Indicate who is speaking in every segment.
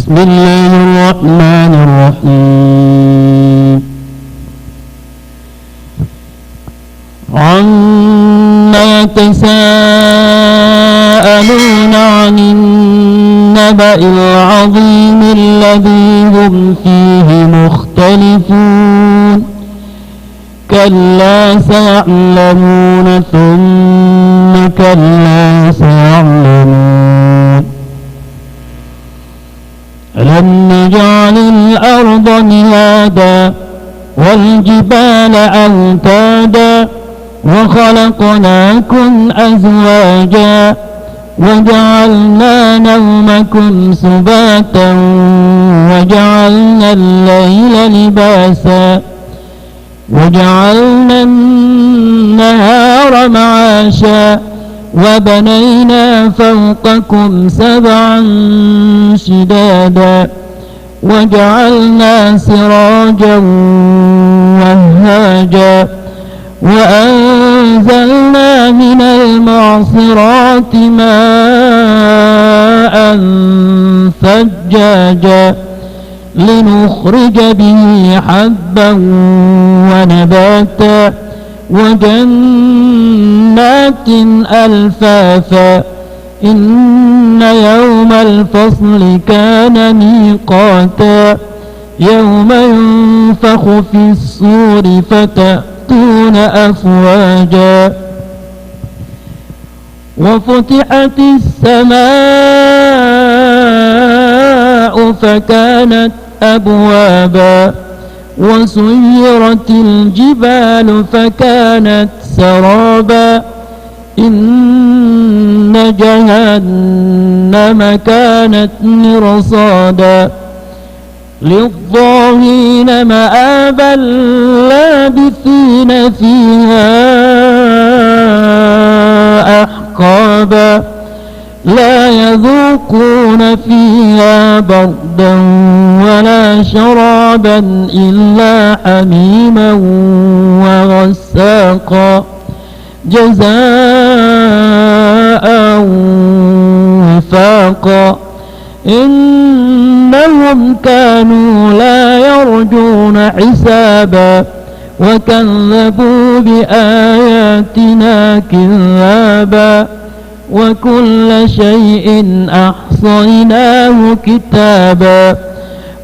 Speaker 1: بسم الله الرحمن الرحيم عما يتساءلون عن النبأ العظيم الذي هم فيه مختلفون كلا سيعلمون ثم كلا سيعلمون ألم نجعل الأرض مهادا والجبال أوتادا وخلقناكم أزواجا وجعلنا نومكم سباتا وجعلنا الليل لباسا وجعلنا النهار معاشا وبنينا فوقكم سبعا شدادا وجعلنا سراجا وهاجا وأنزلنا من المعصرات ماء ثجاجا لنخرج به حبا ونباتا وجنات ألفافا إن يوم الفصل كان ميقاتا يوم ينفخ في الصور فتأتون أفواجا وفتحت السماء فكانت أبوابا وسيرت الجبال فكانت سرابا إن جهنم كانت مرصادا للطاغين مآبا لابثين فيها أحقابا لا يذوقون فيها بردا ولا شرابا إلا حميما وغساقا جزاء وفاقا إنهم كانوا لا يرجون حسابا وكذبوا بآياتنا كذابا وكل شيء أحصيناه كتابا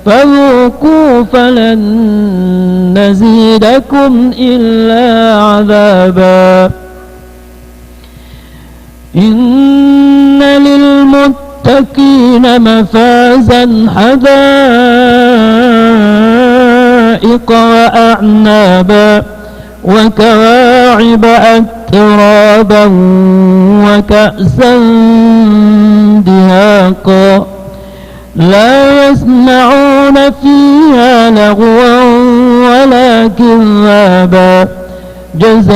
Speaker 1: فذوقوا فلن نزيدكم إلا عذابا إن للمتقين مفازا حدائق وأعنابا وكواعب أترابا وكأسا دهاقا لا يسمعون فيها لغوا ولا كذابا جزاء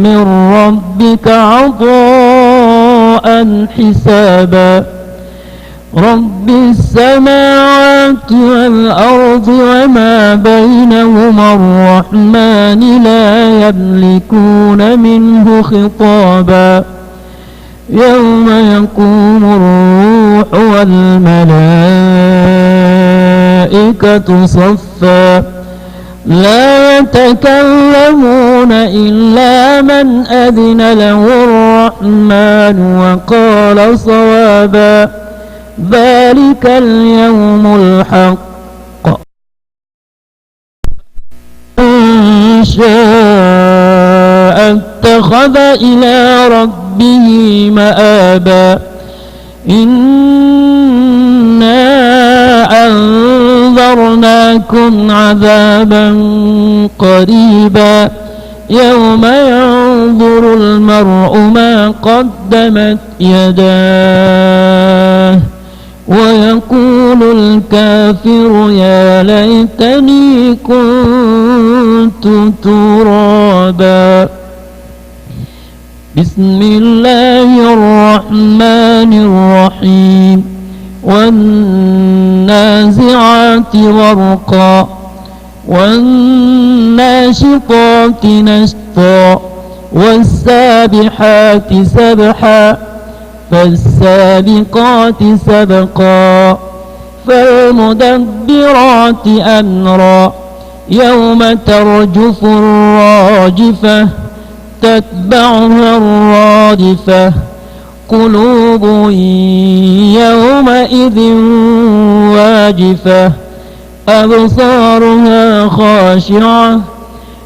Speaker 1: من ربك عطاء حسابا رب السماوات والأرض وما بينهما الرحمن لا يملكون منه خطابا يوم يقوم الروح والملائكة صفا لا يتكلمون إلا من أذن له الرحمن وقال صوابا ذلك اليوم الحق من شاء اتخذ إلى ربه مآبا إنا أنذرناكم عذابا قريبا يوم ينظر المرء ما قدمت يداه ويقول الكافر يا ليتني كنت ترابا بسم الله الرحمن الرحيم والنازعات غرقا والناشطات نشطا والسابحات سبحا فالسابقات سبقا فالمدبرات أمرا يوم ترجف الراجفة تتبعها الرادفة قلوب يومئذ واجفة أبصارها خاشعة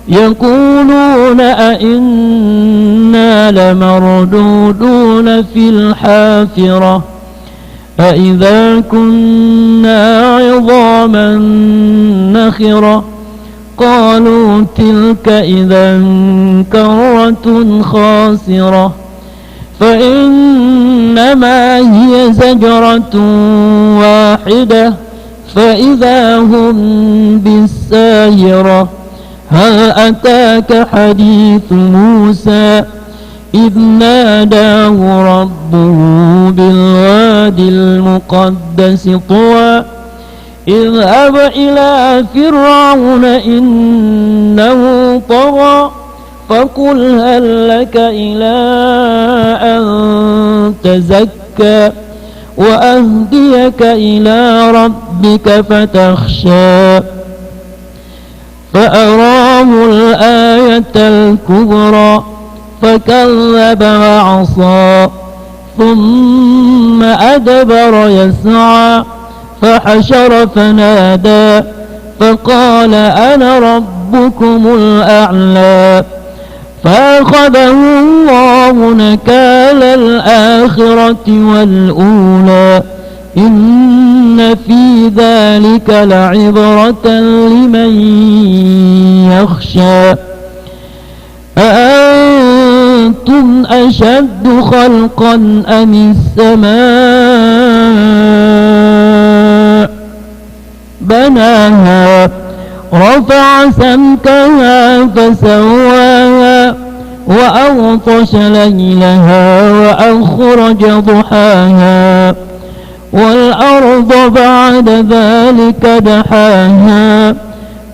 Speaker 1: يقولون أئنا لمردودون في الحافرة أئذا كنا عظاما نخرة قالوا تلك إذا كرة خاسرة فإنما هي زجرة واحدة فإذا هم بالساهرة هل أتاك حديث موسى إذ ناداه ربه بالوادي المقدس طوى اذهب إلى فرعون إنه طغى فقل هل لك إلى أن تزكى وأهديك إلى ربك فتخشى فأراه الآية الكبرى فكذب وعصى ثم أدبر يسعى فحشر فنادى فقال أنا ربكم الأعلى فأخذه الله نكال الآخرة والأولى إن في ذلك لعبرة لمن يخشى أأنتم أشد خلقا أم السماء بناها رفع سمكها فسواها وأغطش ليلها وأخرج ضحاها والأرض بعد ذلك دحاها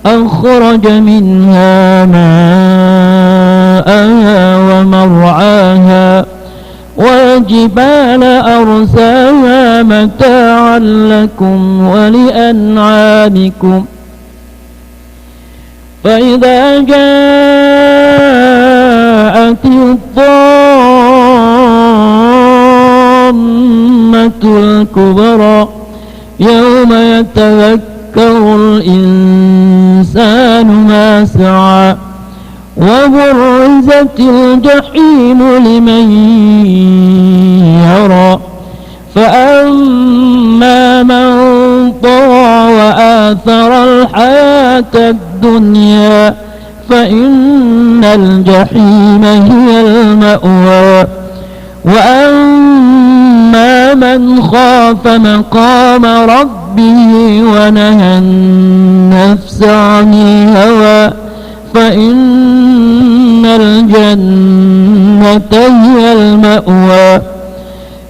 Speaker 1: أخرج منها ماءها ومرعاها والجبال أرساها متاعا لكم ولأنعامكم فإذا جاءت الطامة الكبرى يوم يتذكر الإنسان ما سعى وبرزت الجحيم لمن يرى فأما من طغى وآثر الحياة الدنيا فإن الجحيم هي المأوى وأما من خاف مقام ربه ونهى النفس عن الهوى فإن الجنة هي المأوى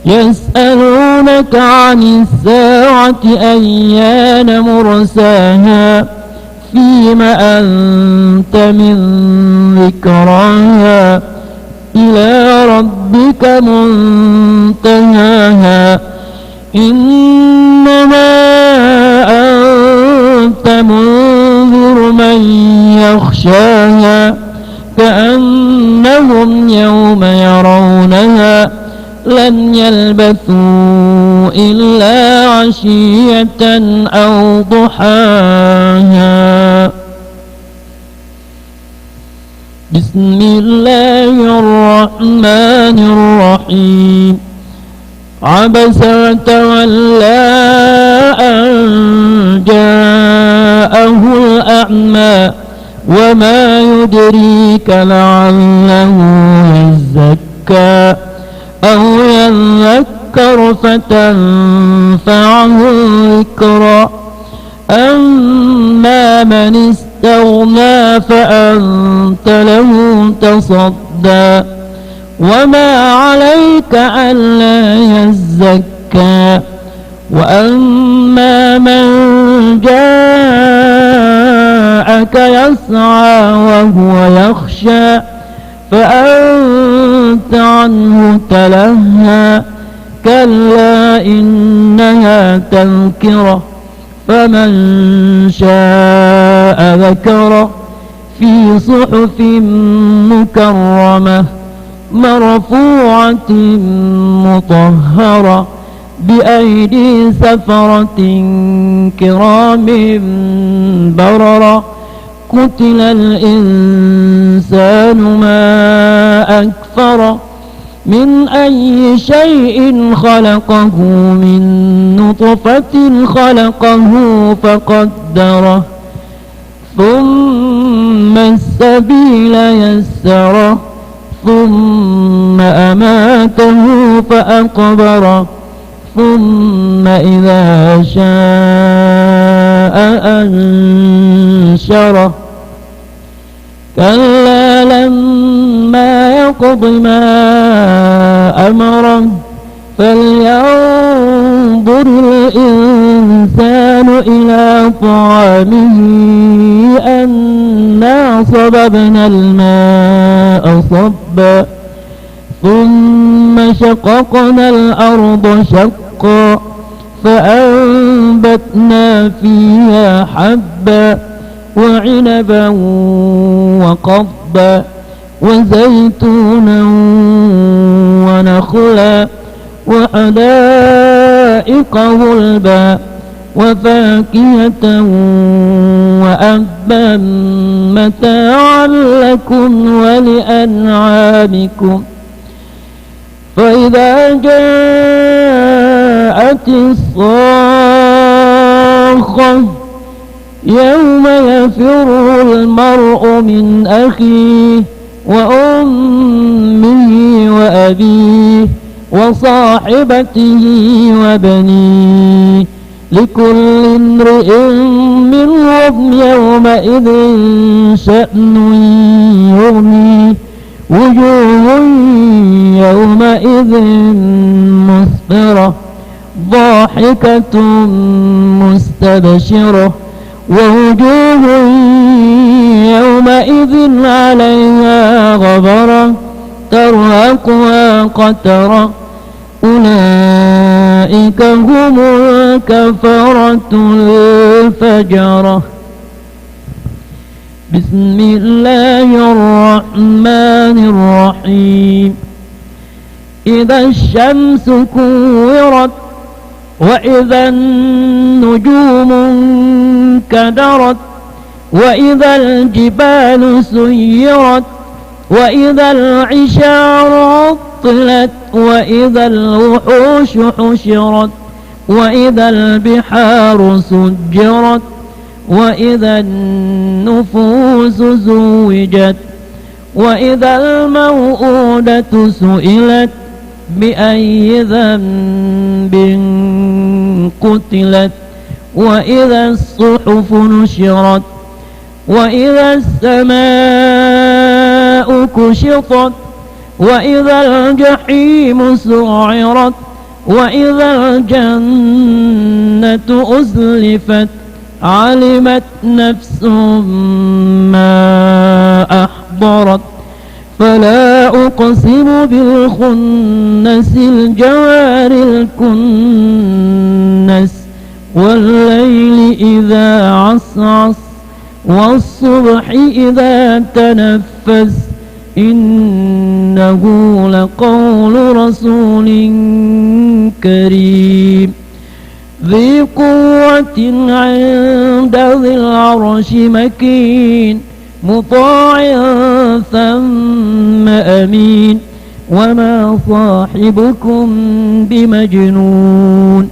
Speaker 1: يسألونك عن الساعة أيان مرساها فيم أنت من ذكراها إلى ربك منتهاها إنما أنت منذر من يخشاها كأنهم يوم يرونها لم يلبثوا إلا عشية أو ضحاها بسم الله الرحمن الرحيم عبس وتولى أن جاءه الأعمى وما يدريك لعله يزكى أو يذكر فتنفعه الذكرى أما من استغنى فأنت له تصدى وما عليك ألا يزكى وأما من جاءك يسعى وهو يخشى فأنت عنه تلهى كلا إنها تذكرة فمن شاء ذكره في صحف مكرمة مرفوعة مطهرة بأيدي سفرة كرام بررة قتل الإنسان ما أكفره من أي شيء خلقه من نطفة خلقه فقدره ثم السبيل يسره ثم أماته فأقبره ثم إذا شاء أنشره كلا لما يقض ما أمره فلينظر الإنسان إلى طعامه أنا صببنا الماء صبا ثم شققنا الأرض شقا فأنبتنا فيها حبا وعنبا وقضبا وزيتونا ونخلا وحدائق غلبا وفاكهة وأبا متاعا لكم ولأنعامكم فإذا جاءت الصاخة يوم يفر المرء من أخيه وأمه وأبيه وصاحبته وبنيه لكل امرئ منهم يومئذ شأن يغنيه وجوه يومئذ مسفرة ضاحكة مستبشرة ووجوه يومئذ عليها غبرة ترهقها قترة أولئك هم الكفرة الفجرة بسم الله الرحمن الرحيم إذا الشمس كورت وإذا النجوم انكدرت وإذا الجبال سيرت وإذا العشار عطلت وإذا الوحوش حشرت وإذا البحار سجرت وإذا النفوس زوجت وإذا الموءودة سئلت بأي ذنب قتلت وإذا الصحف نشرت وإذا السماء كشطت وإذا الجحيم سعرت وإذا الجنة أزلفت علمت نفس ما أحضرت فلا أقسم بالخنس الجوار الكنس والليل إذا عسعس والصبح إذا تنفس إنه لقول رسول كريم ذي قوة عند ذي العرش مكين مطاع ثم أمين وما صاحبكم بمجنون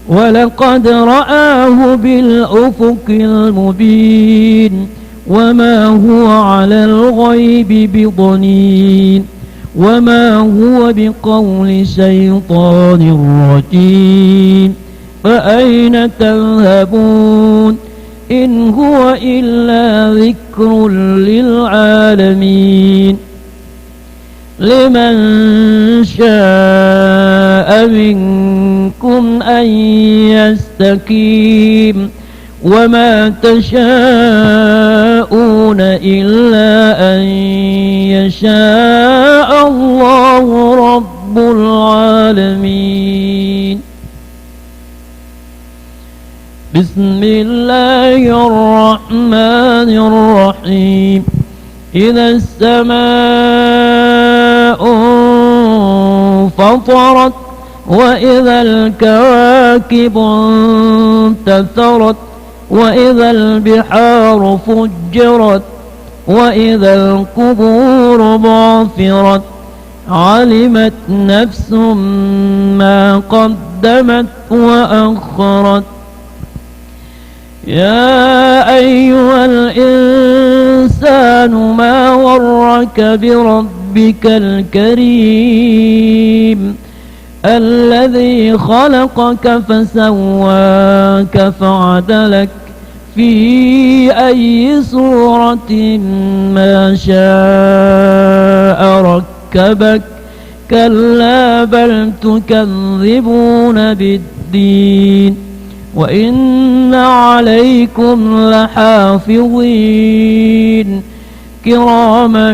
Speaker 1: ولقد رآه بالأفق المبين وما هو على الغيب بضنين وما هو بقول شيطان رجيم فأين تذهبون إن هو إلا ذكر للعالمين لمن شاء منكم أن يستقيم وما تشاءون إلا أن يشاء الله رب العالمين. بسم الله الرحمن الرحيم إذا السماء انفطرت وإذا الكواكب انتثرت وإذا البحار فجرت وإذا القبور بعثرت علمت نفس ما قدمت وأخرت يا أيها الإنسان ما غرك بربك الكريم الذي خلقك فسواك فعدلك في أي صورة ما شاء ركبك كلا بل تكذبون بالدين وإن عليكم لحافظين كراما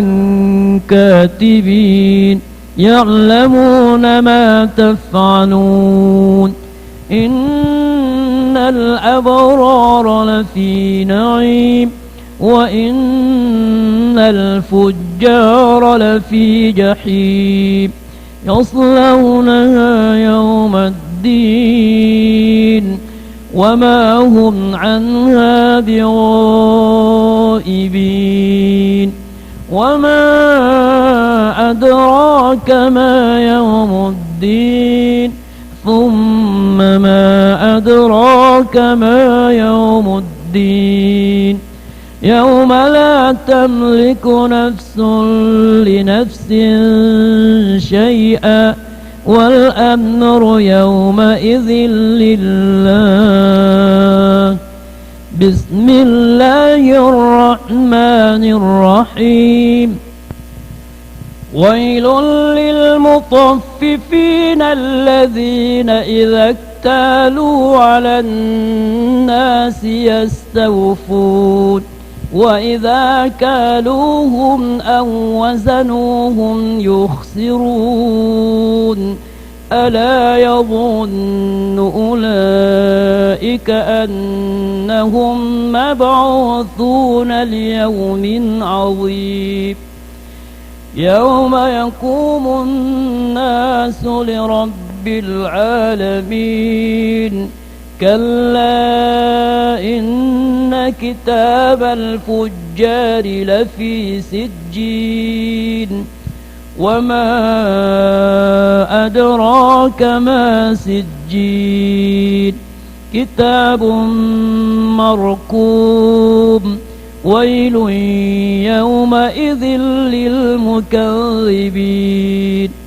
Speaker 1: كاتبين يعلمون ما تفعلون إن الأبرار لفي نعيم وإن الفجار لفي جحيم يصلونها يوم الدين وما هم عنها بغائبين وما أدراك ما يوم الدين ثم ما أدراك ما يوم الدين يوم لا تملك نفس لنفس شيئا والأمر يومئذ لله بسم الله الرحمن الرحيم ويل للمطففين الذين إذا اكتالوا على الناس يستوفون وإذا كالوهم أو وزنوهم يخسرون ألا يظن أولئك أنهم مبعوثون ليوم عظيم يوم يقوم الناس لرب العالمين كلا إن كتاب الفجار لفي سجين وما أدراك ما سجين كتاب مرقوم ويل يومئذ للمكذبين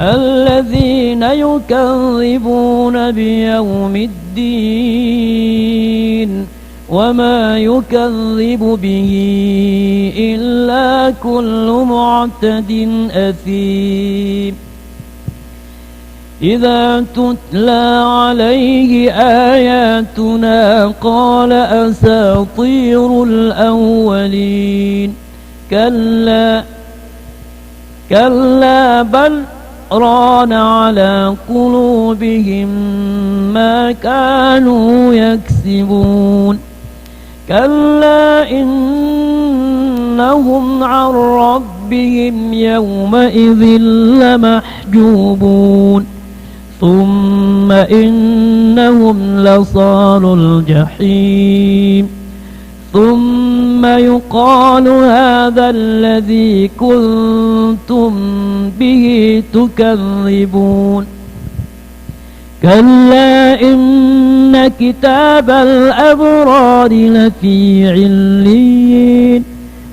Speaker 1: الذين يكذبون بيوم الدين وما يكذب به إلا كل معتد أثيم إذا تتلى عليه آياتنا قال أساطير الأولين كلا بل ران على قلوبهم ما كانوا يكسبون كلا إنهم عن ربهم يومئذ لمحجوبون ثم إنهم لصالو الجحيم ثم يقال هذا الذي كنتم به تكذبون كلا إن كتاب الأبرار لفي عليين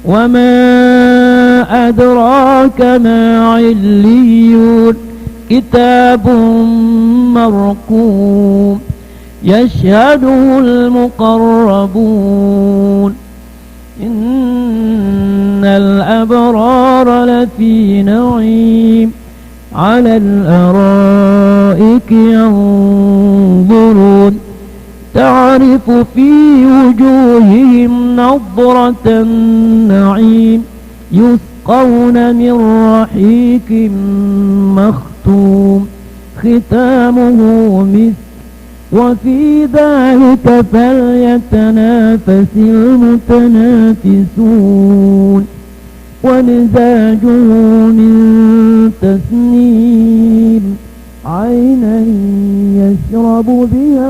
Speaker 1: وما أدراك ما عليون كتاب مرقوم يشهده المقربون إن الأبرار لفي نعيم على الأرائك ينظرون تعرف في وجوههم نضرة النعيم يسقون من رحيق مختوم ختامه مسك وفي ذلك فليتنافس المتنافسون ومزاجه من تسنيم عينا يشرب بها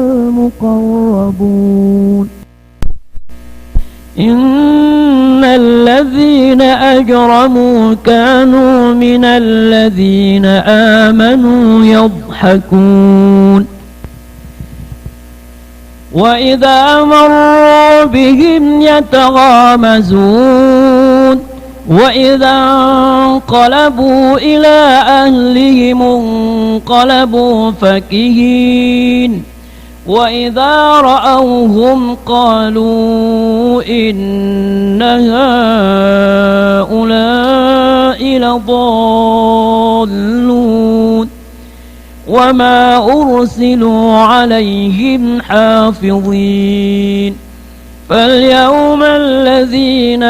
Speaker 1: المقربون إن الذين أجرموا كانوا من الذين آمنوا يضحكون وإذا مروا بهم يتغامزون وإذا انقلبوا إلى أهلهم انقلبوا فكهين وإذا رأوهم قالوا إن هؤلاء لضالون وما أرسلوا عليهم حافظين فاليوم الذين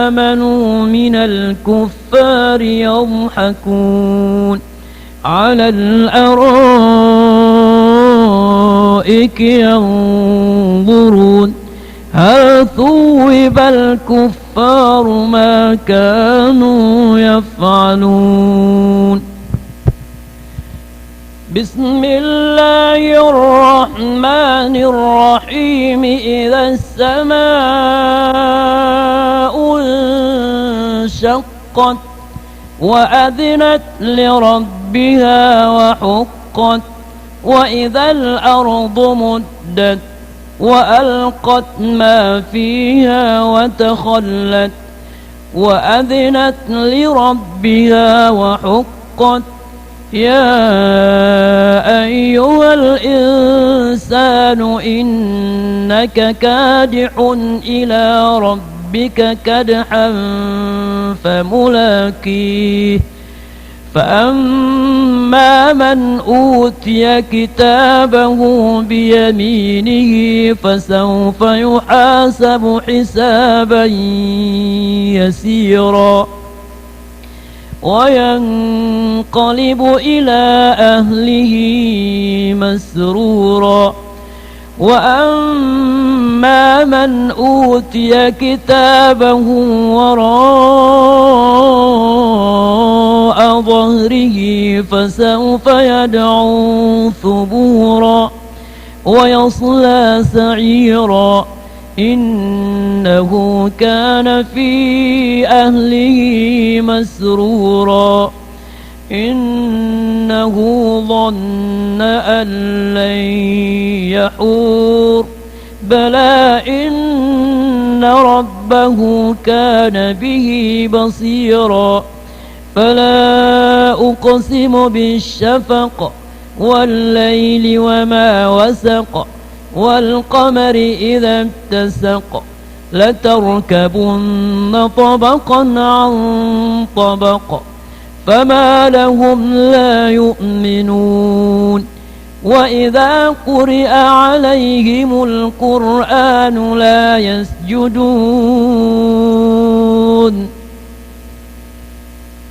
Speaker 1: آمنوا من الكفار يضحكون على الأرائك ينظرون هل ثوب الكفار ما كانوا يفعلون بسم الله الرحمن الرحيم إذا السماء انشقت وأذنت لربها وحقت وإذا الأرض مدت وألقت ما فيها وتخلت وأذنت لربها وحقت يا أيها الإنسان إنك كادح إلى ربك كدحا فملاقيه فأما من أوتي كتابه بيمينه فسوف يحاسب حسابا يسيرا وينقلب إلى أهله مسرورا وأما من أوتي كتابه وراء ظهره فسوف يدعو ثبورا ويصلى سعيرا إنه كان في أهله مسرورا إنه ظن أن لن يحور بلى إن ربه كان به بصيرا فلا أقسم بالشفق والليل وما وسق والقمر إذا اتسق لتركبن طبقا عن طبق فما لهم لا يؤمنون وإذا قرئ عليهم القرآن لا يسجدون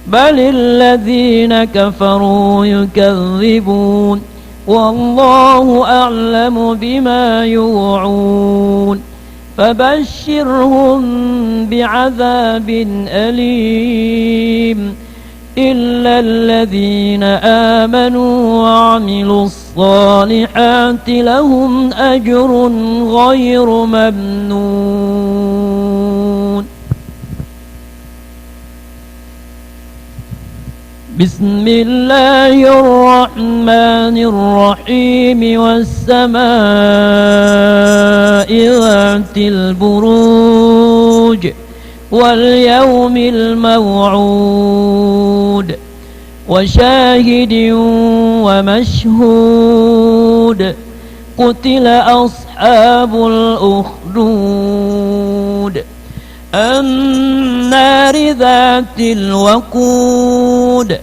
Speaker 1: بل الذين كفروا يكذبون والله أعلم بما يوعون فبشرهم بعذاب أليم إلا الذين آمنوا وعملوا الصالحات لهم أجر غير ممنون بسم الله الرحمن الرحيم والسماء ذات البروج واليوم الموعود وشاهد ومشهود قتل أصحاب الأخدود النار ذات الوقود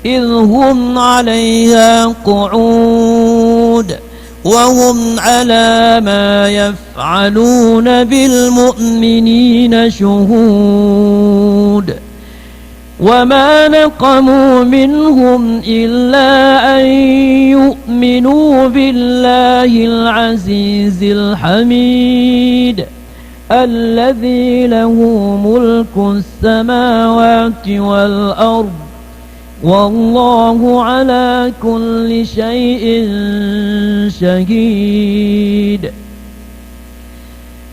Speaker 1: إذ هم عليها قعود وهم على ما يفعلون بالمؤمنين شهود وما نقموا منهم إلا أن يؤمنوا بالله العزيز الحميد الذي له ملك السماوات والأرض والله على كل شيء شهيد.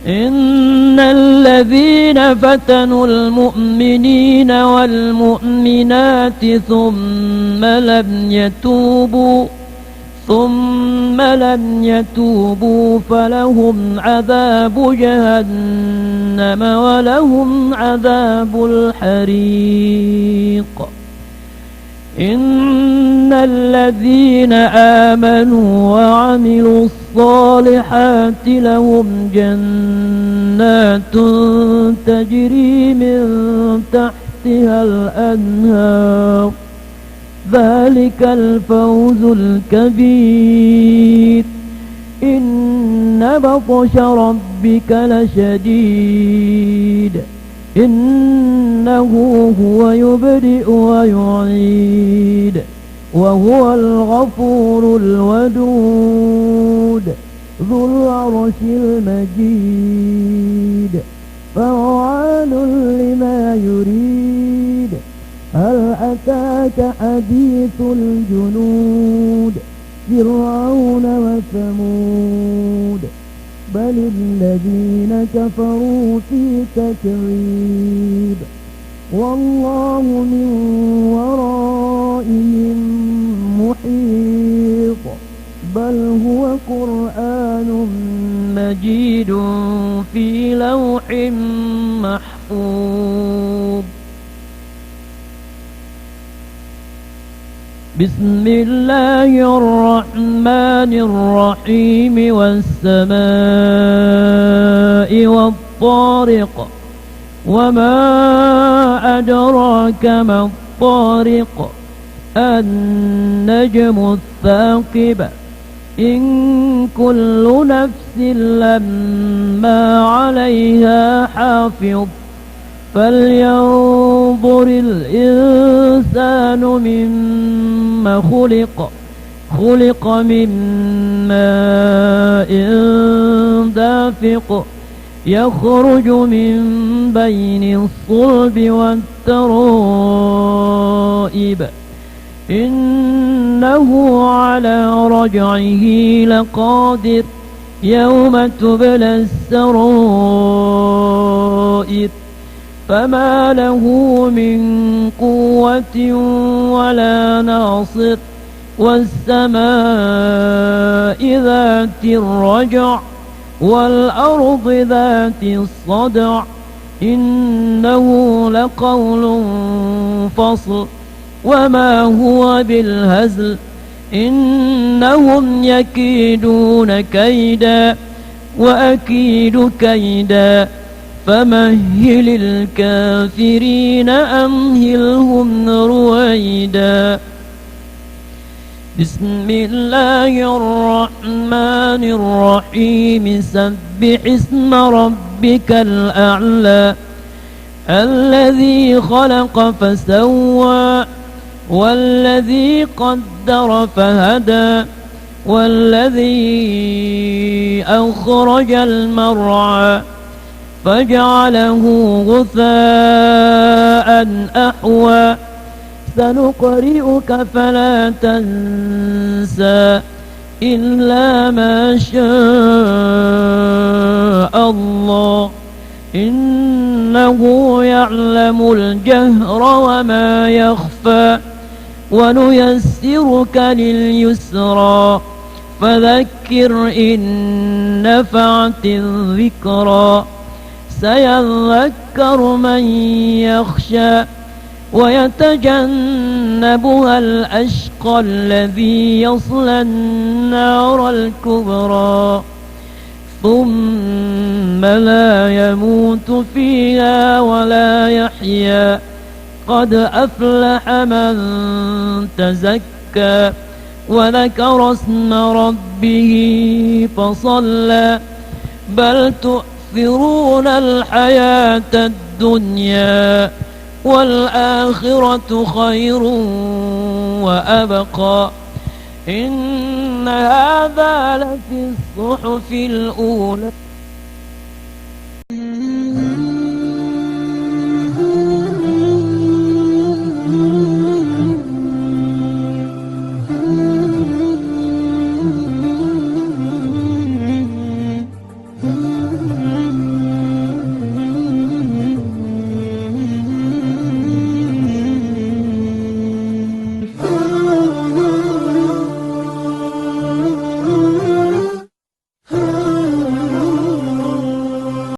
Speaker 1: إن الذين فتنوا المؤمنين والمؤمنات ثم لم يتوبوا فلهم عذاب جهنم ولهم عذاب الحريق. إن الذين آمنوا وعملوا الصالحات لهم جنات تجري من تحتها الأنهار ذلك الفوز الكبير. إن بطش ربك لشديد إنه هو يبدئ ويعيد وهو الغفور الودود ذو العرش المجيد فعال لما يريد. هل أتاك حديث الجنود فرعون وثمود بل الذين كفروا في تكذيب والله من ورائهم محيط بل هو قرآن مجيد في لوح محفوظ. بسم الله الرحمن الرحيم والسماء والطارق وما أدراك ما الطارق النجم الثاقب إن كل نفس لما عليها حافظ فلينظر الإنسان مما خلق من ماء دافق يخرج من بين الصلب والترائب إنه على رجعه لقادر يوم تبلى السرائر فما له من قوة ولا ناصر والسماء ذات الرجع والأرض ذات الصدع إنه لقول فصل وما هو بالهزل إنهم يكيدون كيدا وأكيد كيدا فمهل الكافرين أمهلهم رويدا. بسم الله الرحمن الرحيم سبح اسم ربك الأعلى الذي خلق فسوى والذي قدر فهدى والذي أخرج المرعى فجعله غثاء أحوى سنقرئك فلا تنسى إلا ما شاء الله إنه يعلم الجهر وما يخفى ونيسرك لليسرى فذكر إن نفعت الذكرى سيذكر من يخشى ويتجنبها الأشقى الذي يصلى النار الكبرى ثم لا يموت فيها ولا يحيا قد أفلح من تزكى وذكر اسم ربه فصلى بل تؤثرون الحياة الدنيا والآخرة خير وأبقى إن هذا لفي الصحف الأولى.